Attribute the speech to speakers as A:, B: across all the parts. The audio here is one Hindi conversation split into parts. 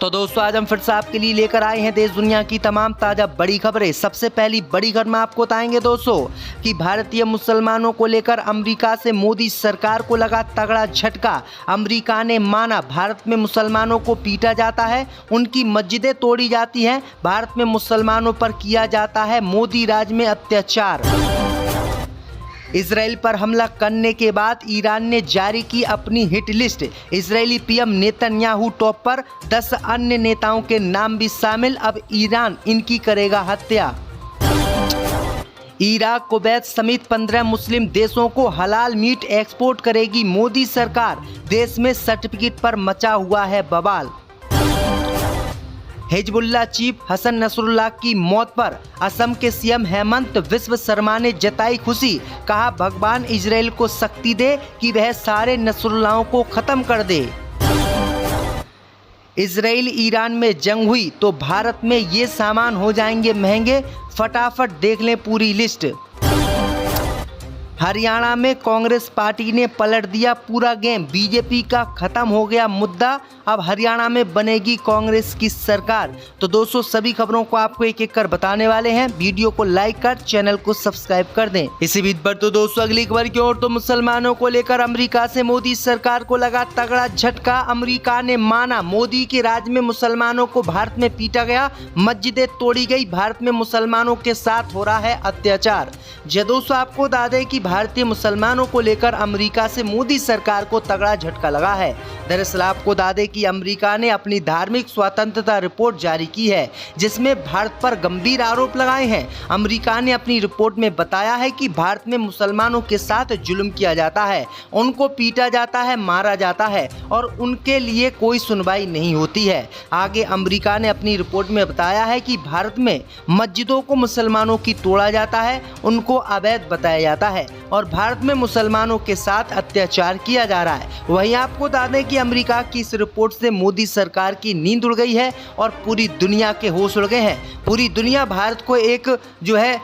A: तो दोस्तों आज हम फिर से आपके लिए लेकर आए हैं देश दुनिया की तमाम ताजा बड़ी खबरें। सबसे पहली बड़ी खबर में आपको बताएंगे दोस्तों कि भारतीय मुसलमानों को लेकर अमेरिका से मोदी सरकार को लगा तगड़ा झटका। अमेरिका ने माना भारत में मुसलमानों को पीटा जाता है, उनकी मस्जिदें तोड़ी जाती हैं, भारत में मुसलमानों पर किया जाता है मोदी राज में अत्याचार। इजराइल पर हमला करने के बाद ईरान ने जारी की अपनी hit list. Israeli PM Netanyahu top पर, 10 अन्य नेताओं के नाम भी शामिल। अब ईरान इनकी करेगा हत्या। इराक, कुवैत समेत 15 मुस्लिम देशों को हलाल मीट एक्सपोर्ट करेगी मोदी सरकार। देश में सर्टिफिकेट पर मचा हुआ है बवाल। हिजबुल्लाह चीफ हसन नसरुल्लाह की मौत पर असम के सीएम हेमंत बिस्वा शर्मा ने जताई खुशी। कहा भगवान इजराइल को शक्ति दे कि वह सारे नसरुल्लाहों को खत्म कर दे। इजराइल ईरान में जंग हुई तो भारत में ये सामान हो जाएंगे महंगे। फटाफट देख लें पूरी लिस्ट। हरियाणा में कांग्रेस पार्टी ने पलट दिया पूरा गेम। बीजेपी का खत्म हो गया मुद्दा, अब हरियाणा में बनेगी कांग्रेस की सरकार। तो दोस्तों सभी खबरों को आपको एक एक कर बताने वाले हैं। वीडियो को लाइक कर चैनल को सब्सक्राइब कर दें। इसी बीच पर तो दोस्तों अगली खबर की ओर तो मुसलमानों को लेकर अमेरिका से मोदी सरकार को लगा तगड़ा झटका। अमेरिका ने माना मोदी के राज में मुसलमानों को भारत में पीटा गया, मस्जिदें तोड़ी गई, भारत में मुसलमानों के साथ हो रहा है अत्याचार। दोस्तों आपको बता दें कि भारतीय मुसलमानों को लेकर अमेरिका से मोदी सरकार को तगड़ा झटका लगा है। दरअसल आपको बता दें कि अमेरिका ने अपनी धार्मिक स्वतंत्रता रिपोर्ट जारी की है, जिसमें भारत पर गंभीर आरोप लगाए हैं। अमेरिका ने अपनी रिपोर्ट में बताया है कि भारत में मुसलमानों के साथ जुल्म किया जाता है, उनको पीटा जाता है, मारा जाता है और उनके लिए कोई सुनवाई नहीं होती है। आगे अमेरिका ने अपनी रिपोर्ट में बताया है कि भारत में मस्जिदों को मुसलमानों की तोड़ा जाता है, उनको अवैध बताया जाता है और भारत में मुसलमानों के साथ अत्याचार किया जा रहा है। वहीं आपको बता दें कि अमेरिका की इस रिपोर्ट से मोदी सरकार की नींद उड़ गई है और पूरी दुनिया के होश उड़ गए हैं। पूरी दुनिया भारत को एक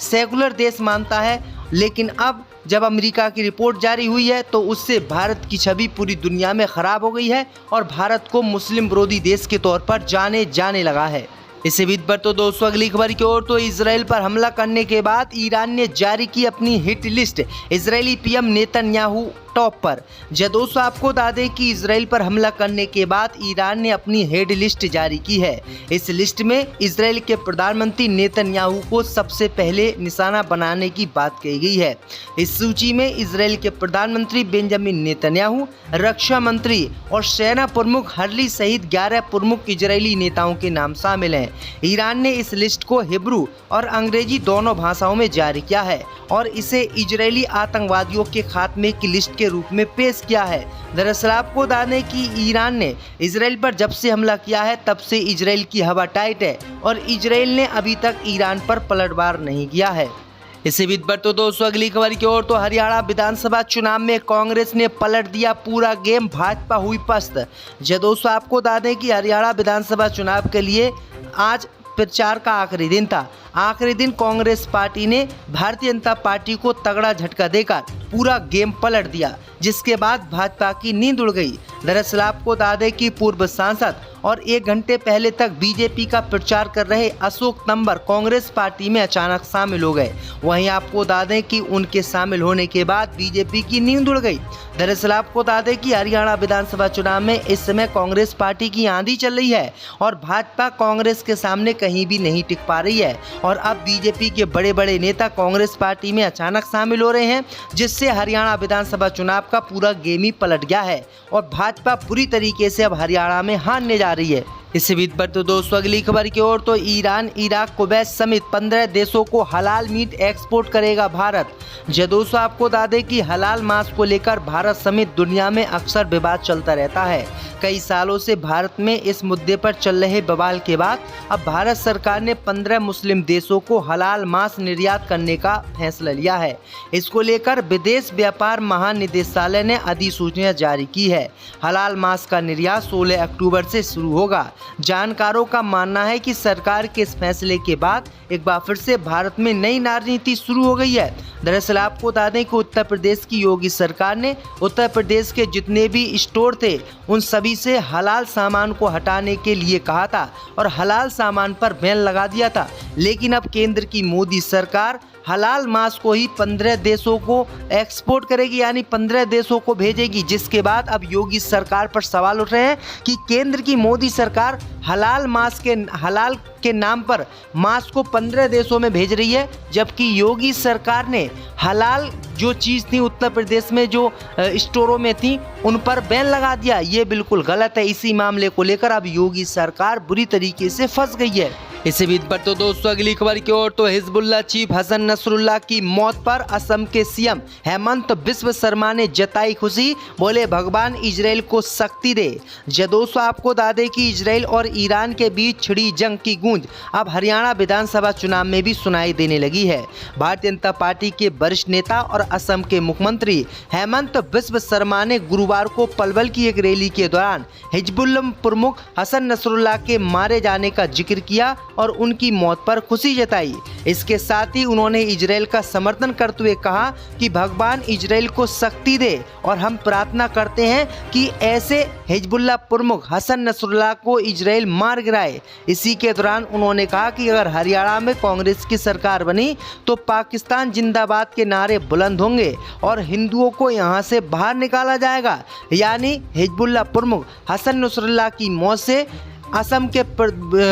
A: सेकुलर देश मानता है, लेकिन अब जब अमेरिका की रिपोर्ट जारी हुई है तो उससे भारत की छवि पूरी दुनिया में खराब हो गई है और भारत को मुस्लिम विरोधी देश के तौर पर जाने लगा है। इसी बीच पर तो दोस्तों अगली खबर की ओर तो इजराइल पर हमला करने के बाद ईरान ने जारी की अपनी hit list. Israeli PM Netanyahu top पर। दोस्तों आपको बता दें कि इजराइल पर हमला करने के बाद ईरान ने अपनी हेड लिस्ट जारी की है। इस लिस्ट में इजराइल के प्रधानमंत्री नेतन्याहू को सबसे पहले निशाना बनाने की बात कही गई है। इस सूची में इजराइल के प्रधानमंत्री बेंजामिन नेतन्याहू, रक्षा मंत्री और सेना प्रमुख हर्ली सहित 11 प्रमुख इजरायली नेताओं के नाम शामिल हैं। ईरान ने इस लिस्ट को हिब्रू और अंग्रेजी दोनों भाषाओं में जारी किया है और इसे इजरायली आतंकवादियों के खात्मे की लिस्ट के रूप में पेश किया है। दरअसल आपको बता दें कि ईरान ने इजराइल पर जब से हमला किया है तब से इजराइल की हवा टाइट है और इजराइल ने अभी तक ईरान पर पलटवार नहीं किया है। इसी बीच पर तो दोस्तों अगली खबर की ओर तो हरियाणा विधानसभा चुनाव में कांग्रेस ने पलट दिया पूरा गेम, भाजपा हुई पस्त। दोस्तों आपको बता दें कि हरियाणा विधानसभा चुनाव के लिए आज प्रचार का आखिरी दिन था। आखिरी दिन कांग्रेस पार्टी ने भारतीय जनता पार्टी को तगड़ा झटका देकर पूरा गेम पलट दिया, जिसके बाद भाजपा की नींद उड़ गई। दरअसल आपको बता दें कि पूर्व सांसद और 1 घंटे पहले तक बीजेपी का प्रचार कर रहे अशोक तंवर कांग्रेस पार्टी में अचानक शामिल हो गए। वहीं आपको बता दें कि उनके शामिल होने के बाद बीजेपी की नींद उड़ गई। दरअसल आपको बता दें कि हरियाणा विधानसभा चुनाव में इस समय कांग्रेस पार्टी की आंधी चल रही है और भाजपा कांग्रेस के सामने कहीं भी नहीं टिक पा रही है और अब बीजेपी के बड़े बड़े नेता कांग्रेस पार्टी में अचानक शामिल हो रहे हैं, जिससे हरियाणा विधानसभा चुनाव का पूरा गेम ही पलट गया है और भाजपा पूरी तरीके से अब हरियाणा में हारने जा रही है। इसी बीच पर तो दोस्तों अगली खबर की ओर तो ईरान, इराक, कुवैत समेत 15 देशों को हलाल मीट एक्सपोर्ट करेगा भारत। दोस्तों आपको बता दें कि हलाल मांस को लेकर भारत समेत दुनिया में अक्सर विवाद चलता रहता है। कई सालों से भारत में इस मुद्दे पर चल रहे बवाल के बाद अब भारत सरकार ने 15 मुस्लिम देशों को हलाल मांस निर्यात करने का फैसला लिया है। इसको लेकर विदेश व्यापार महानिदेशालय ने अधिसूचना जारी की है। हलाल मांस का निर्यात 16 अक्टूबर से शुरू होगा। जानकारों का मानना है कि सरकार के इस फैसले के बाद एक बार फिर से भारत में नई राजनीति शुरू हो गई है। दरअसल आपको बता दें कि उत्तर प्रदेश की योगी सरकार ने उत्तर प्रदेश के जितने भी स्टोर थे उन सभी से हलाल सामान को हटाने के लिए कहा था और हलाल सामान पर बैन लगा दिया था। लेकिन अब केंद्र की मोदी सरकार हलाल मांस को ही 15 देशों को एक्सपोर्ट करेगी, यानी 15 देशों को भेजेगी, जिसके बाद अब योगी सरकार पर सवाल उठ रहे हैं कि केंद्र की मोदी सरकार हलाल के नाम पर मांस को 15 देशों में भेज रही है, जबकि योगी सरकार ने हलाल जो चीज़ थी उत्तर प्रदेश में जो स्टोरों में थी उन पर बैन लगा दिया। ये बिल्कुल गलत है। इसी मामले को लेकर अब योगी सरकार बुरी तरीके से फंस गई है। इसी बीच पर तो दोस्तों अगली खबर की ओर तो हिजबुल्लाह चीफ हसन नसरुल्लाह की मौत पर असम के सीएम हेमंत बिस्व शर्मा ने जताई खुशी, बोले भगवान इजराइल को शक्ति दे। दोस्तों आपको बता दें कि इजराइल और ईरान के बीच छिड़ी जंग की गूंज अब हरियाणा विधानसभा चुनाव में भी सुनाई देने लगी है। भारतीय जनता पार्टी के वरिष्ठ नेता और असम के मुख्यमंत्री हेमंत बिस्व शर्मा ने गुरुवार को पलवल की एक रैली के दौरान हिजबुल्लाह प्रमुख हसन नसरुल्लाह के मारे जाने का जिक्र किया और उनकी मौत पर खुशी जताई। इसके साथ ही उन्होंने इजराइल का समर्थन करते हुए कहा कि भगवान इजराइल को शक्ति दे और हम प्रार्थना करते हैं कि ऐसे हिजबुल्लाह प्रमुख हसन नसरुल्लाह को इजराइल मार गिराए। इसी के दौरान उन्होंने कहा कि अगर हरियाणा में कांग्रेस की सरकार बनी तो पाकिस्तान जिंदाबाद के नारे बुलंद होंगे और हिंदुओं को यहां से बाहर निकाला जाएगा। यानी हिजबुल्लाह प्रमुख हसन नसरुल्लाह की मौत से असम के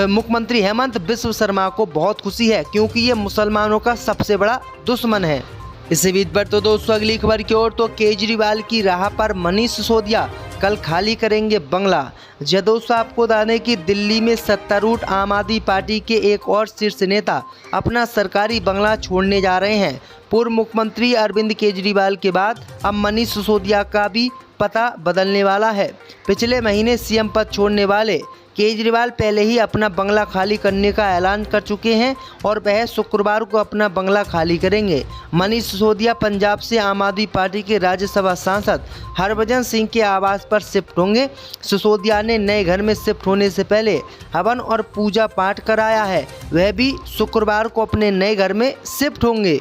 A: मुख्यमंत्री हेमंत बिस्व शर्मा को बहुत खुशी है, क्योंकि ये मुसलमानों का सबसे बड़ा दुश्मन है। इसी बीच पर तो दोस्तों अगली खबर की ओर तो केजरीवाल की राह पर मनीष सिसोदिया कल खाली करेंगे बंगला। दोस्तों आपको बता दें कि दिल्ली में सत्तारूढ़ आम आदमी पार्टी के एक और शीर्ष नेता अपना सरकारी बंगला छोड़ने जा रहे हैं। पूर्व मुख्यमंत्री अरविंद केजरीवाल के बाद अब मनीष सिसोदिया का भी पता बदलने वाला है। पिछले महीने सीएम पद छोड़ने वाले केजरीवाल पहले ही अपना बंगला खाली करने का ऐलान कर चुके हैं और वह शुक्रवार को अपना बंगला खाली करेंगे। मनीष सिसोदिया पंजाब से आम आदमी पार्टी के राज्यसभा सांसद हरभजन सिंह के आवास पर शिफ्ट होंगे। सिसोदिया ने नए घर में शिफ्ट होने से पहले हवन और पूजा पाठ कराया है। वह भी शुक्रवार को अपने नए घर में शिफ्ट होंगे।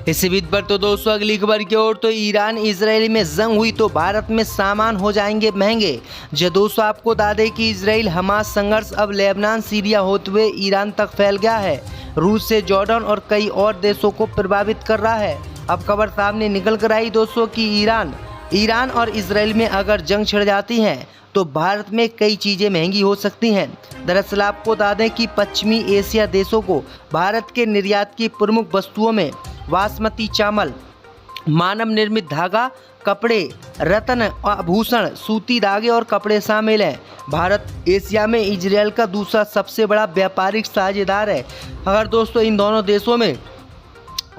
A: इसी बीच पर तो दोस्तों अगली खबर की ओर तो ईरान इजराइल में जंग हुई तो भारत में सामान हो जाएंगे महंगे। दोस्तों आपको बता दें कि इजराइल हमास संघर्ष अब लेबनान सीरिया होते हुए ईरान तक फैल गया है। रूस से जॉर्डन और कई और देशों को प्रभावित कर रहा है। अब खबर सामने निकल कर आई दोस्तों कि ईरान और इजराइल में अगर जंग छिड़ जाती है तो भारत में कई चीज़ें महंगी हो सकती हैं। दरअसल आपको बता दें कि पश्चिमी एशिया देशों को भारत के निर्यात की प्रमुख वस्तुओं में बासमती चावल, मानव निर्मित धागा, कपड़े, रत्न, आभूषण, सूती धागे और कपड़े शामिल हैं। भारत एशिया में इजराइल का दूसरा सबसे बड़ा व्यापारिक साझेदार है। अगर दोस्तों इन दोनों देशों में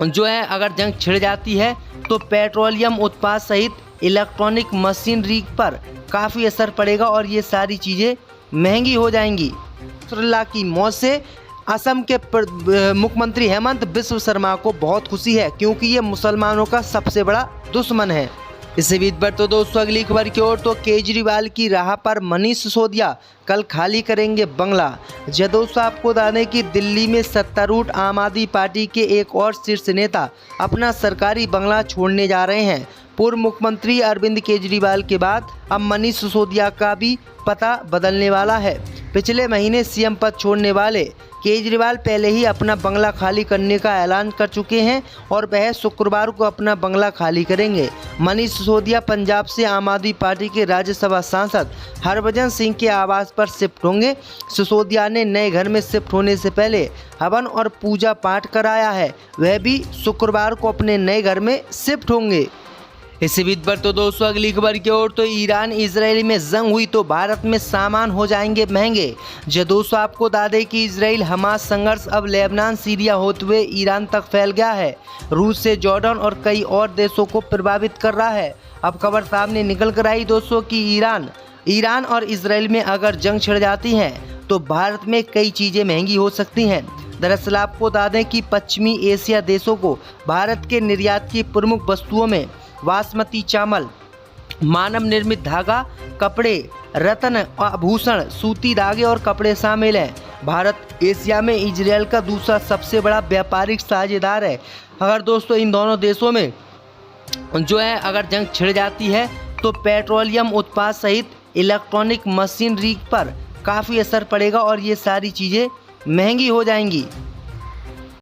A: जो है अगर जंग छिड़ जाती है तो पेट्रोलियम उत्पाद सहित इलेक्ट्रॉनिक मशीनरी पर काफ़ी असर पड़ेगा और ये सारी चीज़ें महंगी हो जाएंगी। नसरुल्लाह की मौत से असम के मुख्यमंत्री हेमंत बिस्व शर्मा को बहुत खुशी है, क्योंकि ये मुसलमानों का सबसे बड़ा दुश्मन है। इसी बीच पर तो दोस्तों अगली खबर की ओर तो केजरीवाल की राह पर मनीष सिसोदिया कल खाली करेंगे बंगला। दोस्तों आपको बता दें कि दिल्ली में सत्तारूढ़ आम आदमी पार्टी के एक और शीर्ष नेता अपना सरकारी बंगला छोड़ने जा रहे हैं। पूर्व मुख्यमंत्री अरविंद केजरीवाल के बाद अब मनीष सिसोदिया का भी पता बदलने वाला है। पिछले महीने सीएम पद छोड़ने वाले केजरीवाल पहले ही अपना बंगला खाली करने का ऐलान कर चुके हैं और वह शुक्रवार को अपना बंगला खाली करेंगे। मनीष सिसोदिया पंजाब से आम आदमी पार्टी के राज्यसभा सांसद हरभजन सिंह के आवास पर शिफ्ट होंगे। सिसोदिया ने नए घर में शिफ्ट होने से पहले हवन और पूजा पाठ कराया है। वह भी शुक्रवार को अपने नए घर में शिफ्ट होंगे। इसी बीच पर तो दोस्तों अगली खबर की ओर तो ईरान इजराइल में जंग हुई तो भारत में सामान हो जाएंगे महंगे। दोस्तों आपको बता दें कि इजराइल हमास संघर्ष अब लेबनान सीरिया होते हुए ईरान तक फैल गया है। रूस से जॉर्डन और कई और देशों को प्रभावित कर रहा है। अब खबर सामने निकल कर आई दोस्तों कि ईरान और इजराइल में अगर जंग छिड़ जाती है तो भारत में कई चीज़ें महंगी हो सकती हैं। दरअसल आपको बता दें कि पश्चिमी एशिया देशों को भारत के निर्यात की प्रमुख वस्तुओं में बासमती चावल, मानव निर्मित धागा, कपड़े, रत्न, आभूषण, सूती धागे और कपड़े शामिल हैं। भारत एशिया में इजरायल का दूसरा सबसे बड़ा व्यापारिक साझेदार है। अगर दोस्तों इन दोनों देशों में जो है अगर जंग छिड़ जाती है तो पेट्रोलियम उत्पाद सहित इलेक्ट्रॉनिक मशीनरी पर काफ़ी असर पड़ेगा और ये सारी चीज़ें महंगी हो जाएंगी।